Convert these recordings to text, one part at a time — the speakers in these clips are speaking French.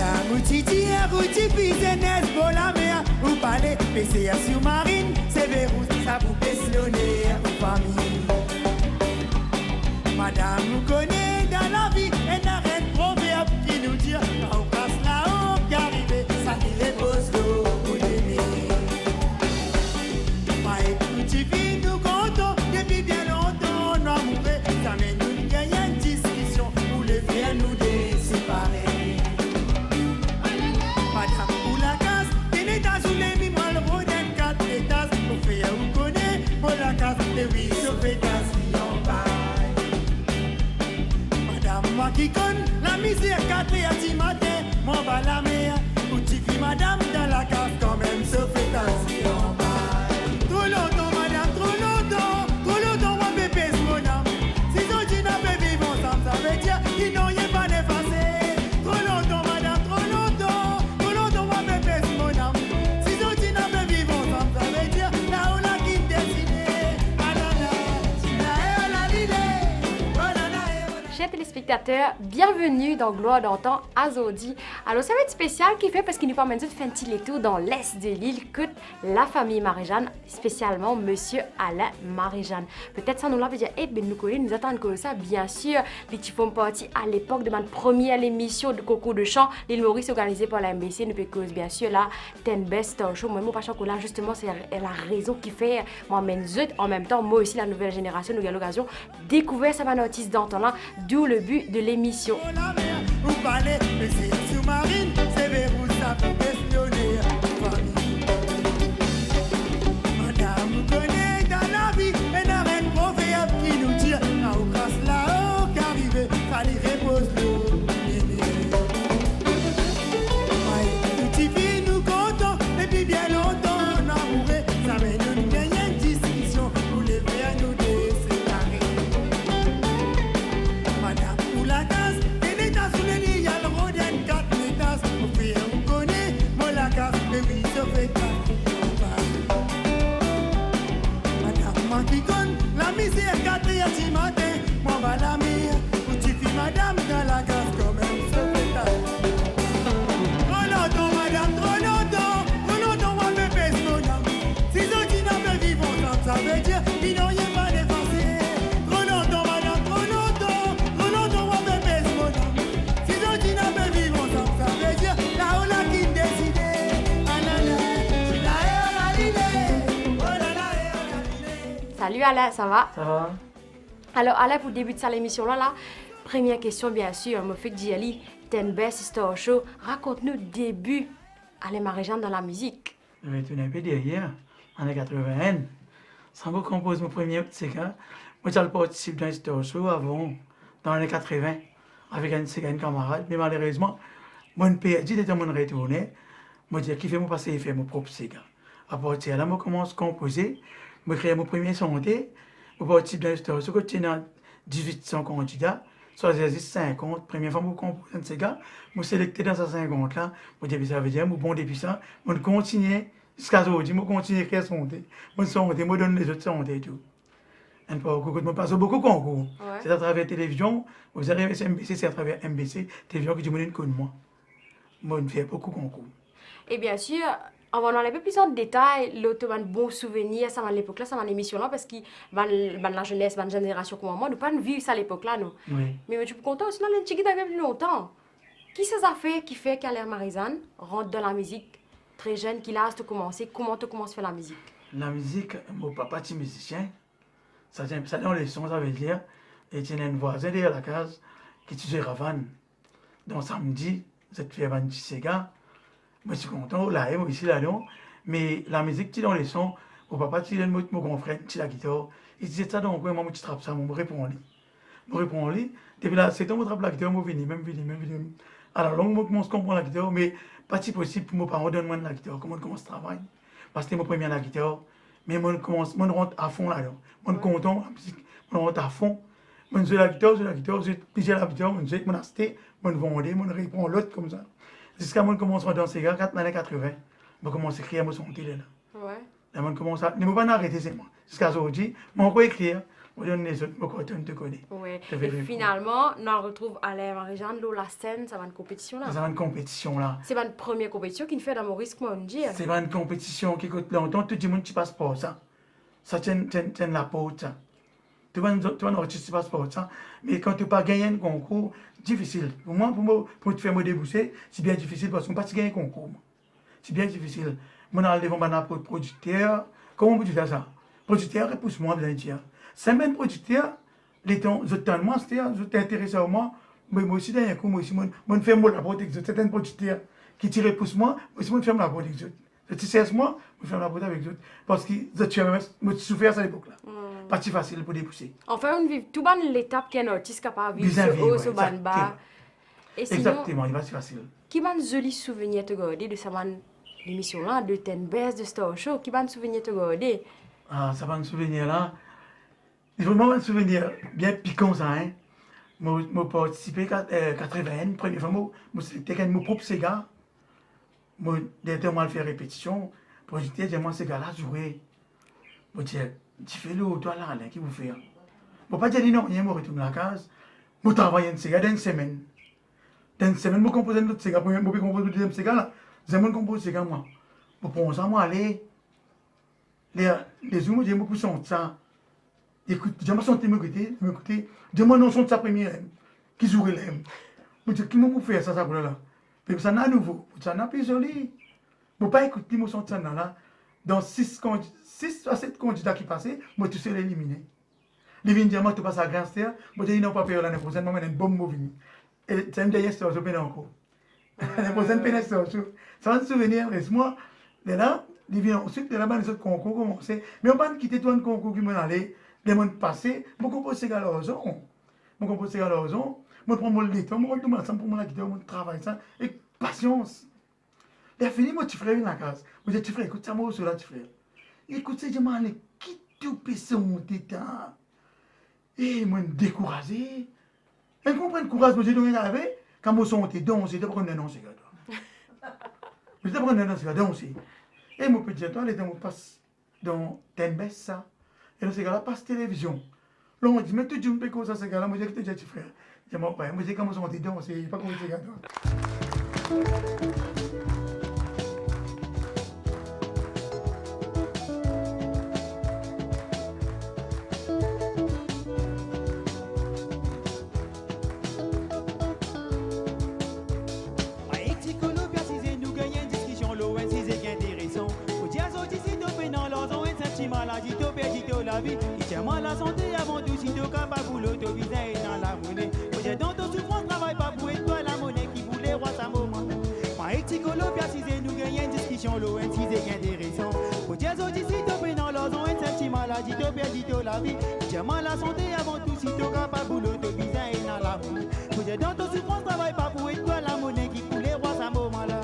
Madame Outiti, Routi, Pizenes, Bolamea, vous parlez, PCA sous-marine, c'est verrou, ça vous questionner aux familles. Madame nous connaît dans la vie, et n'a rien de proverbe qui nous dit, quand on passe là-haut, qu'arriver, ça qui repose l'eau pour l'aimer. Ma écoute, nous comptons, depuis bien longtemps, on a mouru, ça mène nous gagner une discussion, pour le faire nous déséparer. Madame pour la casse, t'es l'état sous les mimales, rodin 4 étages, pour faire vous connaît, pour la casse, les 8 sauvetas, qui en parle. Madame moi qui connais, la misère 4 et à 10 matin, m'en va la mer, pour t'y fi madame dans la casse, quand même sauvetas, qui en parle. Trop longtemps madame, trop longtemps, moi bébé mon âme. Si ton tu n'as pas vivre ensemble, ça veut dire qu'ils n'ont rien pas effacé. Trop longtemps madame, trop longtemps, moi bébé mon âme. Si ton tu n'as pas vivre ensemble, ça veut dire là où la qui décidé. Chers téléspectateurs, bienvenue dans Gloire d'antan Azodi. Alors, ça va être spécial qui fait parce qu'il nous permet de faire un petit détour dans l'est de l'île que la famille Marie-Jeanne, spécialement Monsieur Alain Marie-Jeanne. Peut-être ça nous l'a dire, eh ben nous connaissons, nous attendons que ça, bien sûr. Les petits font partie à l'époque de ma première émission de concours de chant, l'île Maurice organisée par la MBC, nous cause bien sûr là, Ten Best Show. Moi, pas chocolat, là, justement, c'est la raison qui fait moi, en même temps, moi aussi, la nouvelle génération, nous avons l'occasion de découvrir ça, un artiste d'antan là. D'où le but de l'émission. Vous parlez, mais c'est sous-marine, c'est verrou, ça peut questionner. Madame vous connaît dans la vie, et n'a rien de proverbe qui nous dit, quand on passe là-haut, qu'arriver, ça lui repose l'eau. Petit fille, nous comptons, depuis bien longtemps, on a mouru, ça mène une gagnante discussion, pour les faire nous déséparer. Madame pour la casse, et l'état sous les lits, y'a le rodin 4 étages. Au fait, on connaît, moi la casse, le oui, se fait casse. Madame, moi qui connais, la misère 4 et à 10 matin, moi va la mer, où tu fais madame dans la casse, comme même se fait casse. Trop longtemps, madame, trop longtemps, moi me pèse mon âme. Si ceux qui n'ont pas vivre ensemble, ça veut dire qu'ils n'ont rien pas dépassé. Trop longtemps, madame, trop longtemps, moi me pèse mon âme. Si ceux qui n'ont pas vivre ensemble, ça veut dire là où la qui décide. Ah là là, là on a l'idée. Oh là là, on a l'idée. Salut Alain, ça va? Ça va? Alors Alain, pour débuter ça l'émission là, première question bien sûr, me fait Djali, Ten Best Star Show. Raconte-nous le début Alain Marie-Jeanne dans la musique. Je vais tourner un peu derrière, en 81. Sans que je compose mon premier petit gars, moi j'ai participé dans un star show avant, dans les 80, avec un camarade. Mais malheureusement, mon père dit que je me retourné. Moi j'ai dit qu'il fait mon passé, il fait mon propre cigare. À partir de là, je commence à composer, je crée mon premier sonté. Je participe dans un star show, je tiens 1800 candidats. Soit j'ai 50, première fois que je compose un cigare, je suis sélecté dans ces 50 là. Je dis ça veut dire, je bon depuis ça, je continue. Jusqu'à aujourd'hui, je continue à écrire sonté. Je sonté, je donne les autres sontés et tout. Je passe beaucoup de concours. Ouais. C'est à travers la télévision, vous arrivez à MBC, c'est à travers MBC, télévision que je me connais moi. Moi, je fais beaucoup de concours. Et bien sûr, on va aller un peu plus en détail, l'autre un bon souvenir, ça à l'époque là, ça dans l'émission là, parce que la jeunesse, la génération comme moi, nous pas vivre ça à l'époque là, nous. Oui. Mais tu peux compter aussi dans les chiquits d'avait plus longtemps. Qui ça fait qui fait qu'Alain Marie-Jeanne rentre dans la musique très jeune, qu'il a commencé, comment tu commences à faire la musique? La musique, mon papa est musicien. Ça dans les sons, ça veut dire, et il y a une voisin derrière la case qui tue Ravane. Donc samedi, cette fille a un petit cigare. Moi, je suis content, là, moi, ici, là, non. Mais la musique, tu dans les sons, mon papa, tu mon grand frère, tu la guitare. Il disait ça, donc, moi, tu trappes ça, moi, je réponds lui. Je réponds lui. Depuis là, c'est quand je trappe la guitare, moi, je viens, même. Alors, là, moi, je comprends la guitare, mais pas si possible pour mes parents donner la guitare, comment on commence à travailler. Parce que c'était mon premier la guitare. Mais moi, je rentre à fond là-dedans. Moi, je suis content, la musique, je rentre à fond. Moi, je joue la guitare, je pige la guitare, je joue, je acheter, je vends, je réponds l'autre comme ça. Jusqu'à moi, je commence à danser, dans les années 80, je commence à écrire mon son télé là. Ouais. Là, je commence à. Ne me pas arrêter, c'est moi. Jusqu'à aujourd'hui, je vais encore écrire. On donne les autres, moi, tu te connais. Ouais. Je Et vais répondre. finalement, on retrouve Alain Marie-Jeanne, la scène, ça va une compétition là. C'est une compétition là. C'est pas une première compétition qu'il fait dans Maurice Mondi. C'est pas une compétition qui coûte longtemps. Tout le monde qui passe pas ça. Ça tient la porte. Ça. Tu vas un artiste qui passe pas ça. Mais quand tu pas gagné un concours, difficile. Pour te faire me déboucher, c'est bien difficile parce qu'on pas gagner un concours. C'est bien difficile. Moi, on enlève un producteur. Comment vous dire ça? Producteur, repousse-moi, bien dire. C'est même producteur, les temps, je t'ai intéressé à moi. Mais moi aussi, d'un coup, moi aussi, je fais la protection. C'est un producteur qui tire repousse-moi, moi aussi, je fais la protection. Je te cesse moi, je fais la protection avec eux. Parce que je souffert à cette époque-là. Pas si facile pour dépousser. Enfin, on vit tout ban l'étape qu'un artiste capable de Vis-à-vis, vivre ouais, ce ban bas. Et sinon, Exactement, il va si facile. qui ban joli souvenir te garder de cette l'émission là, de Ten Best, de Star Show, qui ban souvenir te garder? Ah, ça va un souvenir là. Il faut vraiment un souvenir bien piquant ça, hein. Moi, participé à 80, première fois, c'était mon propre Sega. Moi, dernièrement, moi, fait répétition. Pour dire, j'ai moi, Sega là, jouer. Moi, tu fais le toi là, Alain, qui vous fait? Moi, pas dire non, rien, moi, retourne à la case. Moi, travaille une Sega dans une semaine. Dans une semaine, moi, compose un autre Sega. Moi, je compose le deuxième Sega là. J'ai mon compose Sega, moi. Moi, pour ça, moi, aller. Les gens, moi, j'ai beaucoup de ça. Écoute, j'ai ma santé m'écouter. Dis-moi non, son de sa première, qui jouerait l'aime. Je dis, qui m'a fait ça, ça, là? Mais ça n'a nouveau, ça n'a plus joli. Je ne pas écouter mon son de ça, là. Dans 6 à 7 candidats qui passaient, moi, tu serais éliminé. Les vignes dire, moi, tu passes à Gangster, moi, je dis, non, pas peur l'année prochaine, moi, je une bombe mauvaise. Et c'est un dernier stage, je peine encore. L'année prochaine, peine stage. Ça va te souvenir, laisse-moi. Là, les vignes ensuite, là-bas, les autres concours commençaient. Mais on ne va pas quitter toi un concours qui m'en allait. Les mois passés, je compose ces gars-là, je prends mon lit, je prends tout le ensemble pour mon quitter, mon travail, ça, et patience. Et fini, moi, tu ferais une la case. Je dis, tu ferais, écoute ça, moi, cela, tu ferais. Écoute, c'est moi, qui tout pisse mon tétan. Et moi, découragé. Et comprends le courage, moi, j'ai donné avec, quand moi, son tétan, danser, de prendre un nom, ces gars-là. Je te prends un nom, ces gars-là, danser. Et mon petit temps, les temps, on passe dans Ten Best, ça. Et là, ces gars-là passent télévision. Là, on dit, mais tu dis, on peut comme ça, ces gars-là. Moi, j'ai dit, tu frère. Je dis, moi, j'ai commencé à dire, c'est pas comme ces gars-là. Tiens-moi la santé avant tout, si tu capable pour l'autovisa et dans la monnaie. J'ai dans ton souffrance, travaille pas pour toi la monnaie qui voulait roi sa moment. Ma éticolo, bien si nous gagnons une discussion, l'ON, si c'est intéressant. Pour dire aux ici, tu dans leur zone, un sentiment, la dit, tu perds la vie. Tiens-moi la santé avant tout, si tu capable pour l'autovisa et dans la monnaie. J'ai dans ton souffrance, travaille pas pour toi la monnaie qui voulait roi sa moment là.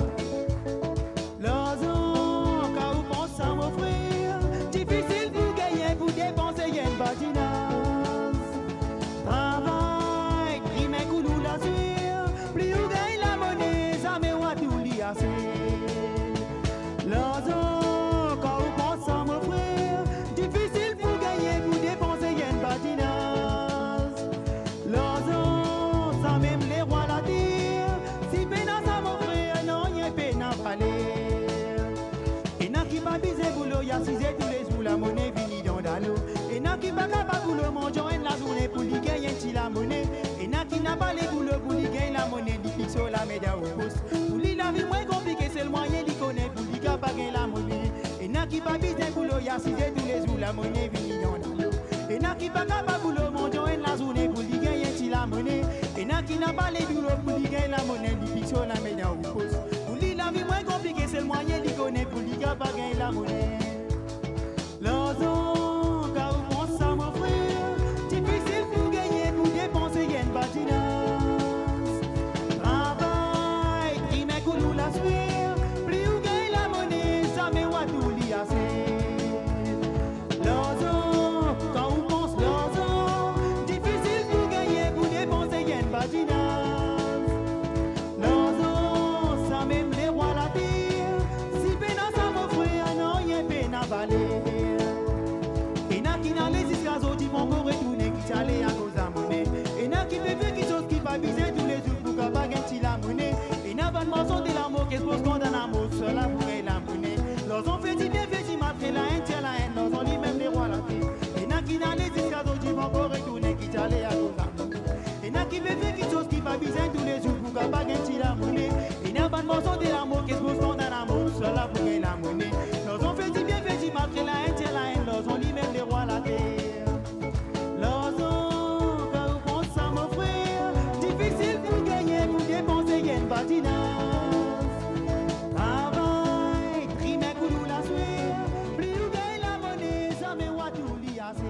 L'ozon, quand vous pensez à mon frère, difficile pour gagner, pour dépenser, il y a une patinage. Travail, crime et coulou la suite, plus vous gagnez la monnaie, ça me voit tout l'y assez. L'ozon, quand vous pensez à mon frère, difficile pour gagner, pour dépenser, il y a une patinage. L'ozon, ça même les rois la terre, si pénance à mon frère, non, il y a pénance à l'air. Et n'a qui pas bisé boulot, y'a 6 tous les jours, la monnaie finit dans l'eau. Et n'a qui pas capable boulot, mangeant la journée pour lui gagner la monnaie. Et n'a qui n'a pas les boulots pour lui gagner la monnaie, lui fixe la médaille au poste. Pour lui la vie moins compliquée, c'est le moyen d'y connaître pour lui capable gagner la monnaie. Et n'a qui pas bisé boulot, y'a 6 tous les jours, la monnaie finit dans l'eau. Et n'a qui pas capable boulot, mangeant la journée pour lui gagner la monnaie. Et n'a qui n'a pas les boulots pour lui gagner la monnaie, lui fixe la médaille au poste. Pour lui la vie moins compliquée, c'est le moyen d'y connaître pour lui capable gagner la monnaie. L'ozon, car vous pensez à mon frère, difficile pour gagner, pour dépenser, il y a une patinage. Travail, crime et coulou la suite, plus vous gagnez la monnaie, ça me voit tout l'y assez. L'ozon, quand vous pensez l'ozon, difficile pour gagner, pour dépenser, il y a une patinage. L'ozon, ça besoin tous les jours pour qu'à pas gagner la monnaie. Il n'y a pas de morceau de l'amour qui se pose qu'on a l'amour, seul là pour gagner la monnaie. Lorsqu'on fait du bien, fait du mal, la haine, tient la haine, lorsqu'on libère les rois la terre. Lorsqu'on, quand on pense ça, mon frère, difficile pour gagner, pour dépenser, il y a une patinage. Travail, trimer, coulou la sueur, plus ou gagne la monnaie, ça me voit tout liassé.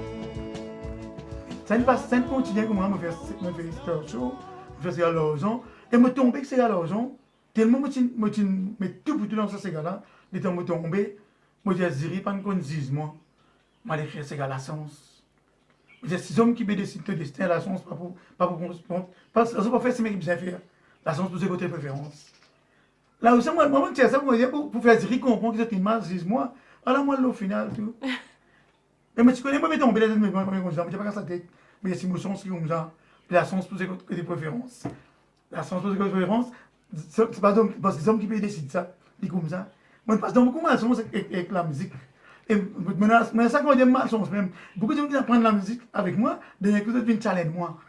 Ça ne passe, ça ne continue comme moi, me faire cette chose, me faire l'argent, et me tomber que c'est l'argent, tellement me tout pour tout dans ce gars-là, les temps me tomber, me dire ziri, pas qu'on dise moi, m'a écrit ce gars la sens. Me dire si hommes qui décident de destin, la sens, pas pour faire ce mec qui bien faire, la sens pour ses côtés préférence. Là aussi, moi, je ça pour faire ziri, comprendre que c'est une masse, dise moi, alors moi, au final, tout. Et moi, tu connais, moi, je vais tomber là, je ne sais pas quand ça tête. Mais c'est émotion, c'est comme ça. Puis la sens pour des préférences. La sens pour des préférences, c'est pas parce que les hommes qui décident ça, ils comme ça. Moi, je passe dans beaucoup de sens avec la musique. Et maintenant, ça, quand on dit mal sens même, beaucoup de gens qui apprennent la musique avec moi, dernier coup, ils viennent challenger moi.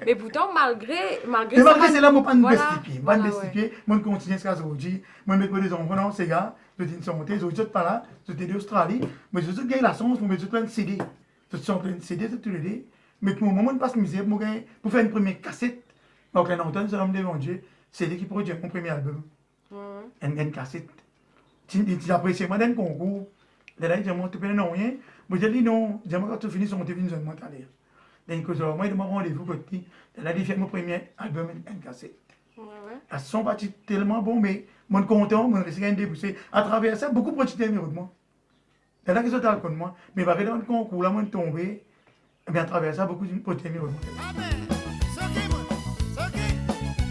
Mais pourtant, malgré Mais malgré c'est là, moi, pas de voilà, pas de stipier. Moi, je continue ce que je dis. Moi, je mets des enfants dans ces gars, je dis une santé, je suis pas là, je suis d'Australie, mais je suis gagné la chance, je suis plein de CD. Je suis plein de CD, c'est tout le temps. Mais pour le moment, je passe misère pour faire une première cassette. Donc, un entend, c'est l'homme de Dieu, CD qui produit mon premier album. Une cassette. Tu apprécies moi d'un concours. Là, il dit, moi, tu peux non rien. Moi, je dis non, je dis, quand tu finis, on te finit, moi, t'as l'air. Donc, moi, il m'a rendez-vous côté. Là, il fait mon premier album, une cassette. Elles sont parties tellement bon, mais mon content, mon risque de débousser. À travers ça, beaucoup de petits de moi. C'est là que je suis avec moi. Mais par exemple, quand on concours, là, moi, je tombé. Et bien, à travers ça, beaucoup de petits de moi. Amen. Soki,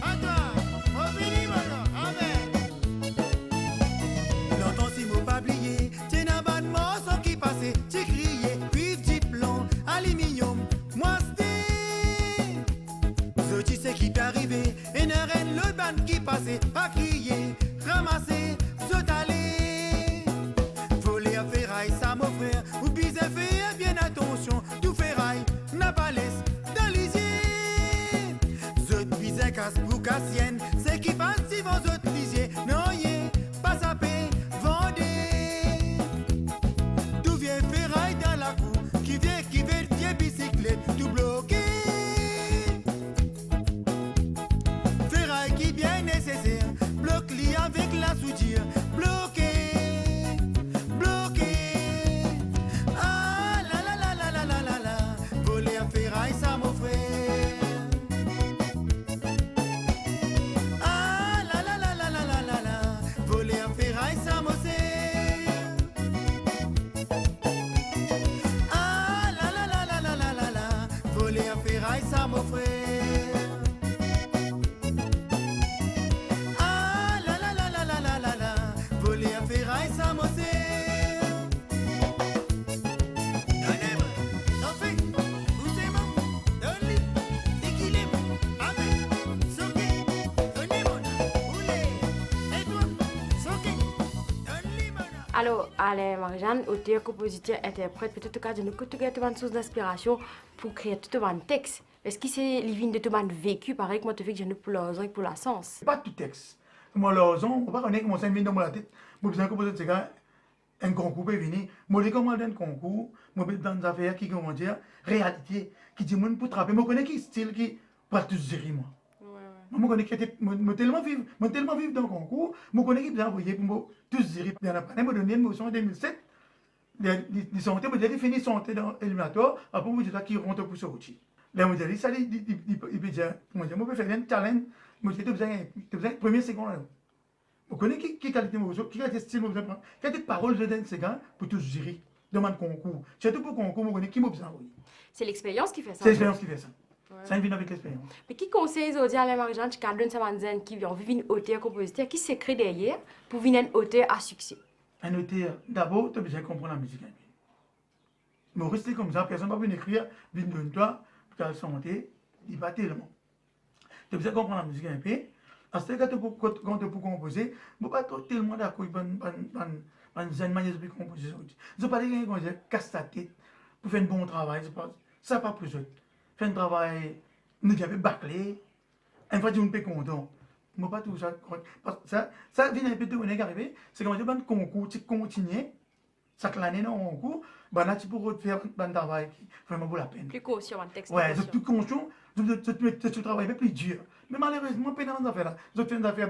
attends, on finit maintenant. Amen. Longtemps si mot pas oublié, t'es n'a pas de morceau qui passait, tu criais, puis diplôme, aluminium, moi c'était. Ce tu sais qui t'est arrivé, et ne reine le ban qui passait, pas crier, ramasser, sautaler. Voler à ferraille, ça mon frère, ou bien faire bien attention, tout ferraille, n'a pas laisse, dans les yeux. Je te casse pour cassienne, c'est qui passe si vos autres lisiers, non yé, pas sapé, vendez. Tout vient ferraille dans la cour, qui vient bicyclette, tout bloqué. Ferraille qui bien nécessaire, bloque-li avec la soudure, bloqué, bloqué. Ah la la la la la la la la, voler à ferraille ça mon frère. Ah la la la la la la la la, voler à ferraille ça mon frère. Ah la la la la la la la la, voler à ferraille ça mon frère. Ah la la la la la la la la, voler à ferraille ça mon frère. Donnez-moi, t'en fais, où c'est mon, donne-lui, c'est qu'il est mon, amen, soqué, donnez-moi, oulé, et toi, soqué, donne-lui mon. Alors, Alain Marie-Jeanne, auteur, compositeur, interprète, peut-être que nous tu as une source d'inspiration pour créer tout un texte. Est-ce que c'est l'ivine de tout un vécu, pareil que moi, tu fais que j'ai une pour l'argent et pour la sens? C'est pas tout texte. Moi, l'argent, on ne peut pas connaître comment ça vient dans ma tête. Moi, besoin de composer de ces gars, un concours peut venir. Moi, les commandes d'un concours, moi, je dans des affaires qui, comment dire, réalité, qui dit, moi, pour trapper, moi, je connais qui style qui, pour tout gérer, moi. Moi, je connais qui était, moi, tellement vivre dans le concours, moi, je connais qui bien envoyé pour moi, tout gérer. Il y en a pas, moi, donné une motion en 2007, ils sont moi, j'ai fini santé dans l'éliminatoire, après, moi, j'ai qui rentre pour sortir. Là, moi, j'ai dit, ça, il peut dire, moi, je peux faire un challenge, moi, j'ai besoin de premier seconde, là. Vous connaissez qui qualité qui qualité style vous prendre, quelle parole je donne ces gars pour tout gérer dans mon concours. Surtout pour concours, vous connaissez qui m'a besoin. C'est l'expérience qui fait ça. C'est l'expérience qui fait ça. Ça vient avec l'expérience. Mais qui conseille aux Alain Marie-Jeanne, qui cadre une semaine qui vient vivre une auteur, compositeur, qui s'écrit derrière pour venir un auteur à succès? Un auteur, d'abord, tu as besoin de comprendre la musique. Mais rester comme ça, personne ne va venir écrire, venir de toi, pour ta santé, il va tellement. Tu as besoin de comprendre la musique un peu. Parce que quand tu peux composer, je ne suis pas tellement d'accord avec une manière de composer. Je ne sais pas dire que je casse ta tête pour faire un bon travail. Ça n'a pas plus. Faire un travail, nous avons bâclé, une fois, tu n'es pas content. Moi, pas tout ça. Ça vient un peu de ce qui est arrivé. C'est quand tu as un concours, tu continues. Ça l'année dans un concours, ben là, tu peux faire un travail qui vraiment vaut la peine. Plus conscient, un texte. Ouais, c'est plus conscient, tu travailles plus dur. Mais malheureusement, pas dans les affaires là. Je fais des affaires,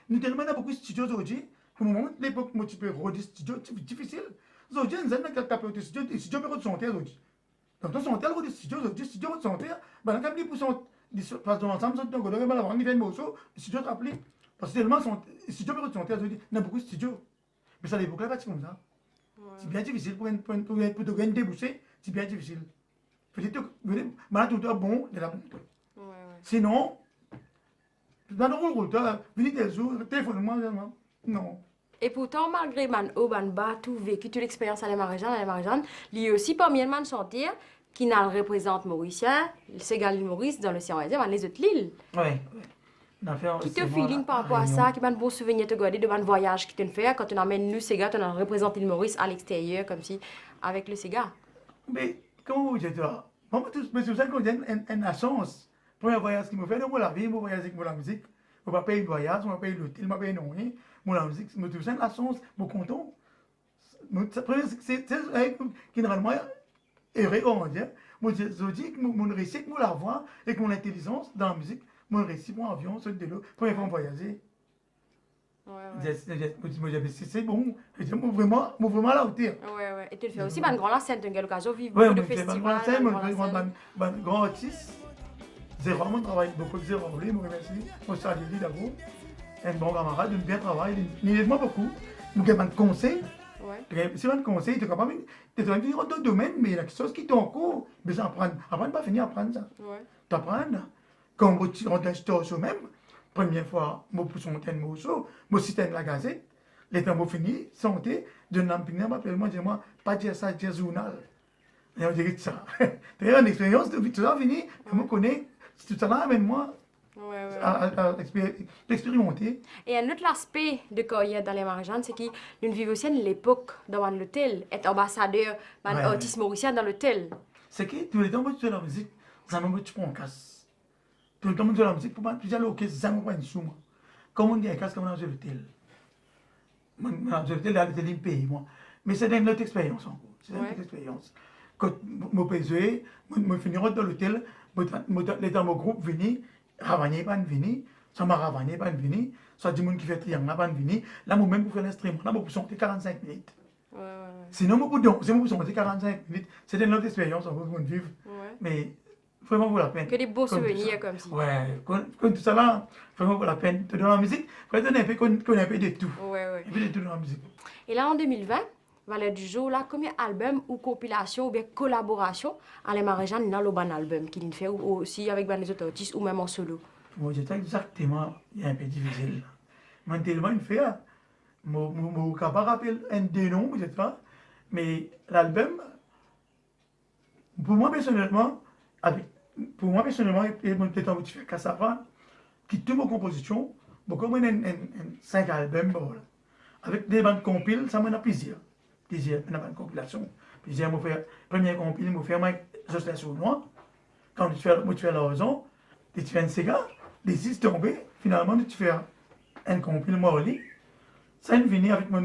nous tellement beaucoup de studios aujourd'hui. Au moment où l'époque, moi, tu peux rôder studio, c'est difficile. Aujourd'hui, nous avons capé de studio, et studio peut santé aujourd'hui. Donc, dans son tel rôle de studio, aujourd'hui, studio de santé, ben, quand pour son passe dans l'ensemble, donc, on doit avoir un niveau de morceau, le studio rappelé. Parce que tellement, studio peut santé aujourd'hui, il y a beaucoup de studios. Mais ça, l'époque là, c'est comme ça. C'est bien difficile pour te déboucher, c'est bien difficile. Peut-être que maintenant tout est bon, de la bonne. Sinon, dans le rôle, venez des jours, téléphone-moi, non. Et pourtant, malgré man tout vécu, toute l'expérience à la Marie-Jeanne, il y a aussi parmi les man chantiers qui n'a le représente mauricien, le Ségal l'île Maurice dans l'océan Indien, les autres l'île. Ouais. Qui te feeling par rapport à ça, qui m'a un bon souvenir te garder de un voyage qui te fait quand on amène le Ségal, on représente l'île Maurice à l'extérieur, comme si, avec le Ségal. Mais, comment vous dites ça? Moi, c'est ça qu'on dit une chance. Premier voyage qu'il me fait, moi, la vie, moi, voyage avec la musique. Je ne vais pas payer le voyage, je ne vais pas payer l'hôtel, je ne vais pas payer rien. Moi, la musique, c'est tout ça, la chance, je suis content. C'est généralement, heureux, on va dire. Moi, je dis que mon récit, moi, la voix, et que mon intelligence dans la musique, mon récit, mon avion, ce de l'eau, première fois voyager. C'est bon, moi, vraiment à la hauteur. Ouais. Et tu le fais aussi, une grande scène, tu as l'occasion de vivre beaucoup de festivals. Oui, je fais un grand artiste. J'ai vraiment travaillé beaucoup de zéro, je me remercie. Je salue lui d'abord. Un bon camarade, un bien travail, il aide moi beaucoup. Je donne des conseils. Si on a un conseil, tu es capable de venir dans d'autres domaines, mais il y a quelque chose qui est en cours. Mais ça apprendre. Apprendre pas finir, apprendre ça. Tu apprends. Quand tu rentres dans le même, première fois, je pousse un morceau, je cite la gazette, les temps fini, santé, je n'ai pas dis-moi, pas dire ça, dire journal. Et on dirait ça. Tu as une expérience, tu as fini, je me connais, tout ça là, amène-moi à expérimenter. Et un autre aspect de carrière dans les Marie-Jeanne, c'est qu'il vit aussi l'époque dans l'hôtel, être ambassadeur, artiste mauricien dans l'hôtel. C'est que tous les temps que tu fais la musique, ça me tu prends un casse. Tout le temps que tu fais la musique, pour moi, tu dis alors, ça me prend une somme. Comme on dit un casse, comme on a dans l'hôtel. Dans l'hôtel, il paye, moi. Mais c'est une autre expérience encore. C'est une autre expérience. Quand je paye, je finirai dans l'hôtel, les temps mon groupe venu, Ravané pas venu, ça m'a Ravané pas venu, ça dit monde qui fait triangle pas venu, là moi-même pour faire l'instrument, là moi pour chanter 45 minutes. Sinon moi pour danser, moi pour chanter 45 minutes, c'est une autre expérience on peut vivre. Mais vraiment vaut la peine. Que des beaux souvenirs comme ça. Ouais, quand tout ça là, vraiment vaut la peine. Dans la musique, faut donner un peu qu'on a un peu de tout. Un peu de tout dans la musique. Et là en 2020, Valeur du jour, là, combien d'albums ou compilations ou bien collaborations à les Marie-Jeanne dans le bon album qu'il fait aussi avec les autres artistes ou même en solo? Moi, j'étais exactement, il y a un peu difficile. Mais tellement il fait, je ne peux pas rappeler un des noms, mais l'album, pour moi personnellement, et mon temps où tu fais Cassava, qui toutes mes compositions, beaucoup moins 5 albums, avec des bandes compiles, ça m'a plaisir. Plaisir, une compilation. Plaisir, je fais premier compil, je fais juste la sournois. Quand tu fais la raison, tu fais un cigare, les 6 tombés, finalement, tu fais un compil morli. Ça me vient avec mon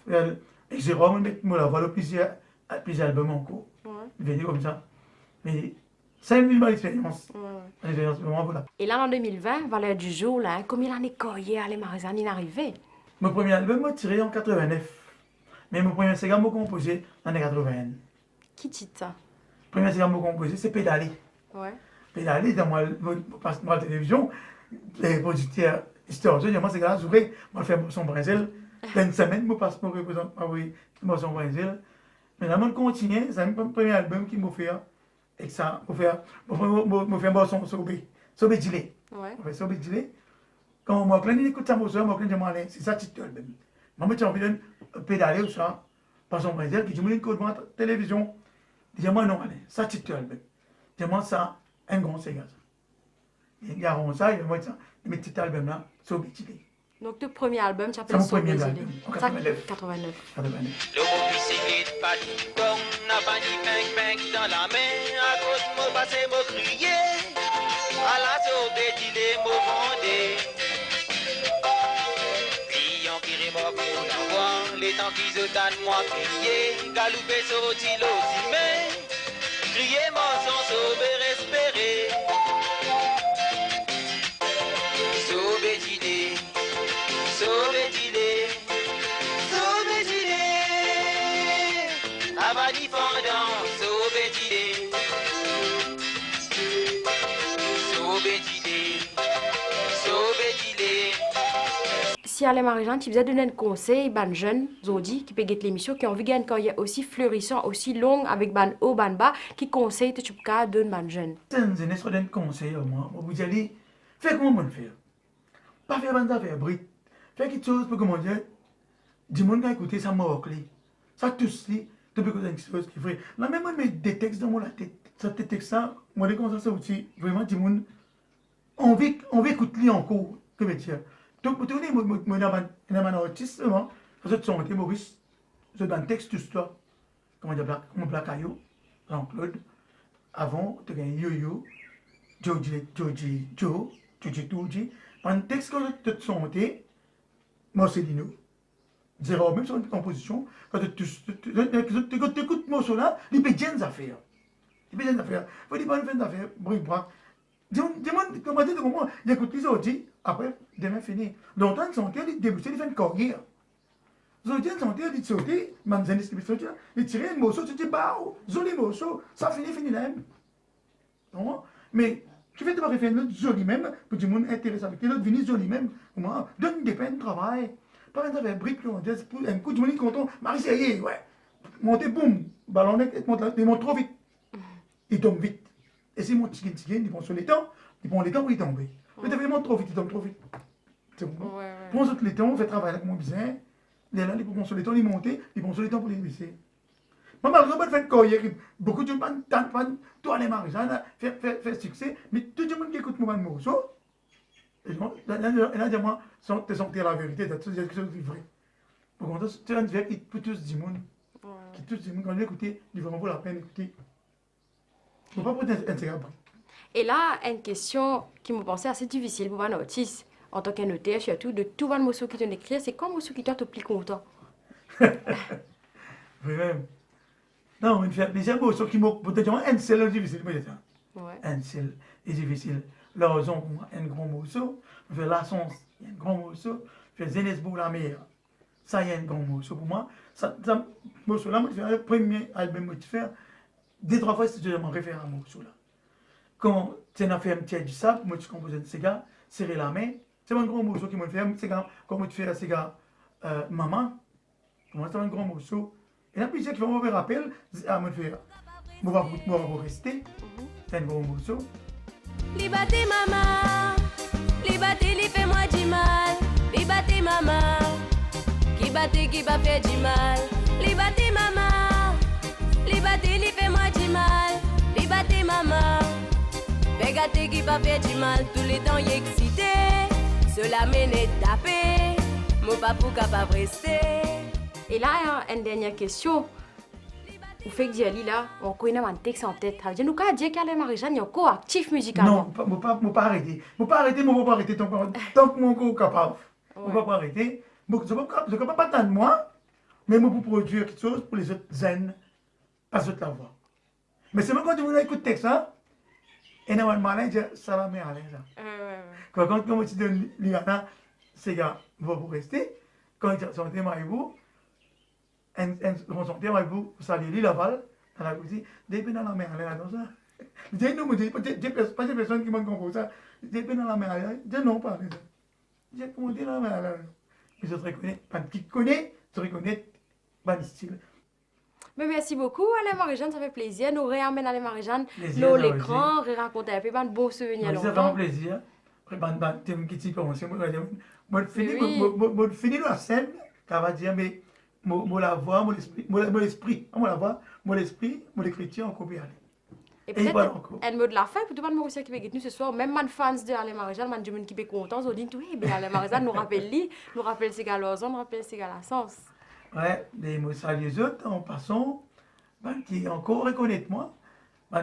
et j'ai vraiment mis la voix plusieurs albums en cours. Il vient comme ça. Mais ça me vient l'expérience. L'expérience vraiment voilà. Et là, en 2020, Valeur du jour, là, combien d'années carrière à les Marie-Jeanne est arrivé? Mon premier album m'a tiré en 89. Mais mon premier cigare m'a composé en 81. Qui titre ça? Le premier cigare m'a composé, c'est Pédaler. Pédaler, dans ma télévision, les producteurs historiens, moi, c'est grâce à eux, moi, je fais son Brésil. Dans une semaine, je passe pour représenter son Brésil. Mais là, je continue, c'est le premier album qui m'a fait. Et ça, je fais un son Sobé Djilé. Sobé Djilé. Quand moi, je écoute ça, c'est ça le titre de l'album. Moi, j'ai envie de pédaler ou ça, par son Brésil, qui dit, je me la télévision. Dis-moi non, allez, ça le titre de l'album. Dis-moi ça, un grand cigare. Il y a ça, il y a ça, mes petits albums là, Sobé Djilé. Donc, ton premier album, tu appelles Sobé Djilé. En 89. 89. Le mot bicyclette, pas du comme n'a pas ni ping-ping dans la main. À cause de mon passé, mon crier. à la sauver les mots vendés. Client qui remorque mon avoir, les temps qui se tannent moi crier, galoper sauter l'osimé, crier mon son sauver espérer. Sauver d'idées, sauver d'idées, sauver d'idées, abadi fondant, sauver d'idées, sauver d'idées, sauver d'idées. Si Alain Marie-Jeanne, tu faisais donner un conseil, ban jeune, Zodi, qui peut guetter l'émission, qui ont vu gagner quand il y a aussi fleurissant, aussi long, avec ban haut, ban bas, qui conseille, tu peux donner ban jeune. C'est un esprit d'un conseil, moi. Vous allez faire comment on fait. Pas faire des affaires brites. Faire quelque chose pour comment dire. Du monde qui a écouté ça m'a clé. Ça tous li, tu peux écouter quelque chose qui est vrai. Là même on met des textes dans la tête. Ça tes textes ça, moi les conseils ça aussi vraiment du monde on veut écouter encore que métier. Donc pour tourner moi un artiste vraiment, ça te sonner Maurice. Je dans texte tout ça. Comment dire mon Blacayo, Jean-Claude. Avant tu gagnes yo-yo, Joji, un texte que tu te sentais, Marcelino, zéro, même sur une composition, quand tu écoutes mon son là, il peut bien des affaires. Il peut bien des affaires. Il faut dire pas une fin d'affaires, bric-brac. Dis-moi, comment dire, comment il écoute les autres, après, demain fini. Longtemps, ils sont ils débutent, ils font une carrière. Les autres, ils sont ils sautent, Manzanis, ils tirent un morceau, tu dis, bah, joli morceau, ça fini là. Mais, tu fais d'abord faire notre joli même, pour du monde intéressant avec l'autre venir joli même, comment donne des peines de travail. Pas un travail brique, un coup du monde content, Marie c'est ouais. Monter, boum, ballonnet, il monte trop vite. Il tombe vite. Et c'est mon ticket, il prend sur les temps, il prend les temps où il tombe. Mais tu monte trop vite, il tombe trop vite. C'est bon. Prends sur les temps, on fait travail avec mon bizarre. Les là, il prend sur les temps, il monte, il prend sur les temps pour les baisser. Malgré le fait que beaucoup de gens ne toi les Marie-Jeanne faire succès, mais tout le monde qui écoute mon morceau, et là, dis-moi, te sentir la vérité, c'est quelque chose de vrai. Pour contre, tu as un verre qui peut tous dire, qui tous dire, quand on écoute, il vraiment vaut la peine d'écouter. Il ne faut pas prendre un cigare. Et là, une question qui me pensait assez difficile pour un artiste, en tant qu'un auteur, surtout, de tout le morceau qui te écrit, c'est quoi le morceau qui te plus content? Vraiment. Non, il fait plusieurs morceaux qui m'ont peut-être un seul difficile. Un seul est difficile. La raison pour moi, un grand morceau. On fait La Sens, il y a un grand morceau. On fait Zenesbourg la mer. Ça, il y a un grand morceau pour moi. Ça morceau-là, moi, je fais le premier album que je fais. Deux, trois fois, c'est je me réfère à ce morceau-là. Quand tu as fait un petit du sable, moi, je compose un cigare, serrer la main. C'est un grand morceau qui m'a fait un cigare. Quand moi, tu fais un cigare, maman. Moi, c'est un grand morceau. Et là, puis, j'ai fait un mauvais rappel, à me faire, on va rester, c'est un gros morceau. Liberté maman, liberté li fait moi du mal. Liberté maman, qui batte qui va faire du mal. Liberté maman, liberté li fait moi du mal. Liberté maman, fais gâter qui va faire du mal. Tous les temps y excité, cela mène taper, mon papou capable rester. Et là, une dernière question. Vous faites que Diali là, on connaît un texte en tête. Ça veut dire, nous, quand dire qu'Alain Marie-Jeanne est encore actif musicalement. Non, je ne peux pas arrêter. Je ne peux pas arrêter tant que mon corps est capable. Je ne peux pas arrêter. Je ne peux pas attendre moi, mais je peux produire quelque chose pour les autres zen, pas les autres la voix. Mais c'est même quand tu écoutes le texte, hein, et normalement, je dis, ça va m'aller. Quand tu dis, Liana, ces gars, vous rester. Quand ils sont Maïbou, ils sont Maïbou, vous savez, l'île Laval, dans la cuisine, depuis dans la mer, elle est là, dans ça. Je dis, non, pas des personnes qui m'ont compris ça. Depuis dans la mer, elle est là. Je dis, non, pas ça. Je dis, comment dire dans la mer, elle est là. Mais je te reconnais, quand tu connais, tu reconnais, pas le style. Mais merci beaucoup, Alain Marie-Jeanne, ça fait plaisir. Nous réamènons Alain Marie-Jeanne, nous l'écran, raconter un peu de beaux souvenirs. Ça fait un plaisir. Tu me quittes comme ça. Moi, je finis la scène, ça va dire, mais la voix, mon esprit, la voix, mon esprit, mon écriture, on copie. Et peut-être un mot de la fin, pour tout le monde qui est venu ce soir, même les fans de Alain Marie-Jeanne, les gens qui sont contents, ils disent, oui, mais Alain Marie-Jeanne nous rappelle lui, nous rappelle ses gars Lozon, nous rappelle ses gars La Sens. Ouais, des mots salués autres, en passant, qui encore reconnaissent moi,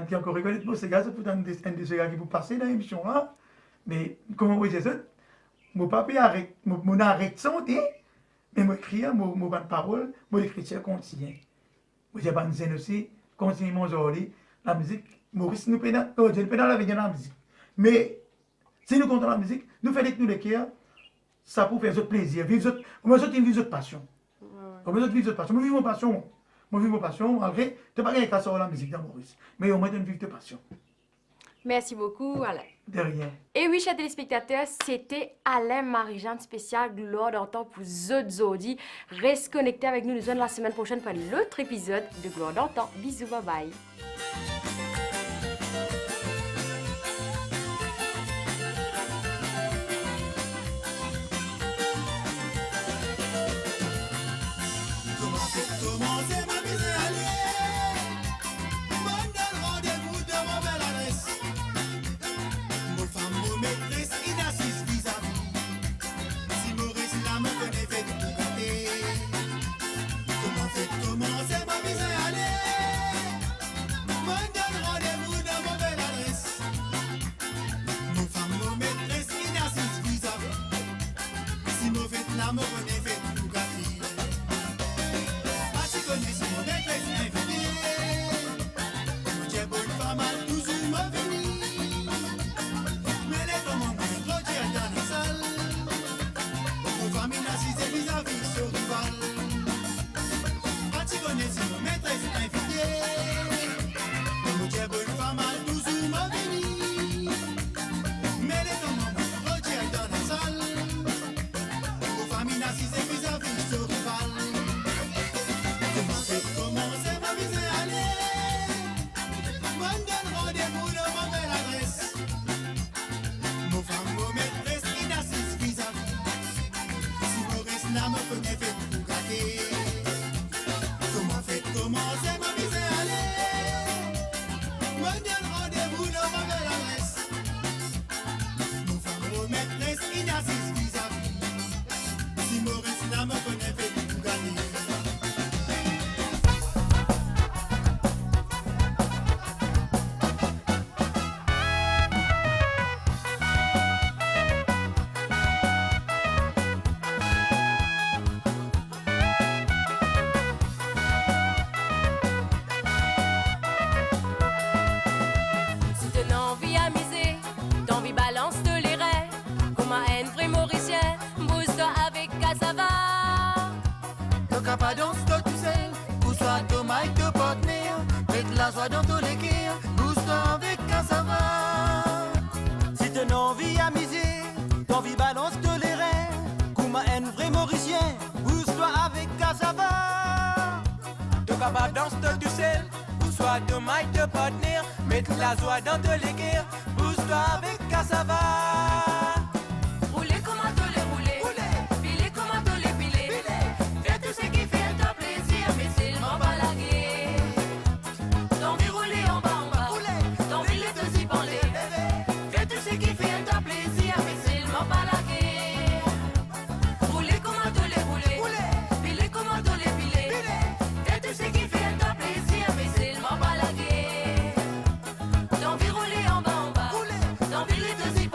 qui encore rigolé pour ces gars, c'est pour un de ces gars qui vous passer dans l'émission là. Mais comment vous dites ça? Mon papa arrête, mon arrête santé, mais moi écris, mon bonne parole, mon écriture continue. Moi j'ai pas une aussi, continue mon journée, la musique, Maurice nous pénal, je ne pénal avec la musique. Mais si nous comptons la musique, nous faisons avec nous les cœurs, ça pour faire notre plaisir, vivre notre, moi je vivre notre passion. Comme je vivre notre passion, moi vivre mon passion. Moi vivre mon passion, malgré, tu n'as pas gagné qu'à sortir la musique dans Maurice, mais au moins tu vivre ta passion. Merci beaucoup, Alain. De rien. Et oui, chers téléspectateurs, c'était Alain Marie-Jeanne spécial Gloire d'antan pour Zodi. Reste connecté avec nous la semaine prochaine pour l'autre épisode de Gloire d'antan. Bisous, bye bye. Commencez ma mise à aller. Bonne donne rendez-vous de mon belle adresse. Mon femme, mon maîtresse, inassise vis-à-vis. Si Maurice là me connaît, fait tout gâter. Commencez ma mise à aller. Bonne donne rendez-vous de mon belle adresse. Mon femme, mon maîtresse, inassise vis-à-vis. Si Maurice là me connaît, fait tout gâter. Si mon maîtresse invitée, mon Dieu, bonne femme a toujours me venir. Mais les femmes ont pris le Dieu dans la salle. Mon famille assise vis-à-vis ce rival. Quand tu connais si mon maîtresse invitée, mon Dieu, bonne femme a toujours me venir. Mais les femmes ont pris le Dieu dans la salle. Mon famille assise vis-à-vis ce rival. Commencez ma mise à aller. Bonne donne rendez-vous de mon belle adresse. Mon femme, mon maîtresse, inassise vis-à-vis. Si Maurice là me connaît, fait tout gâter. Commencez ma mise à aller. Bonne donne rendez-vous de mon belle adresse. Mon femme, mon maîtresse, inassise vis-à-vis. Si Maurice là me connaît, fait tout gâter. Pas danse toi tout seul, pousse-toi ton mic de partenaire, mets la joie dans ton équerre, pousse-toi avec un ça va. Si t'as envie à miser, t'envie balance de les reins, comme un vrai mauricien, pousse-toi avec un ça va. T'as pas danse toi tout seul, pousse-toi ton mic de partenaire, mets la joie dans ton équerre, pousse-toi avec un ça va. D'envie rouler en bas, d'envie les deux y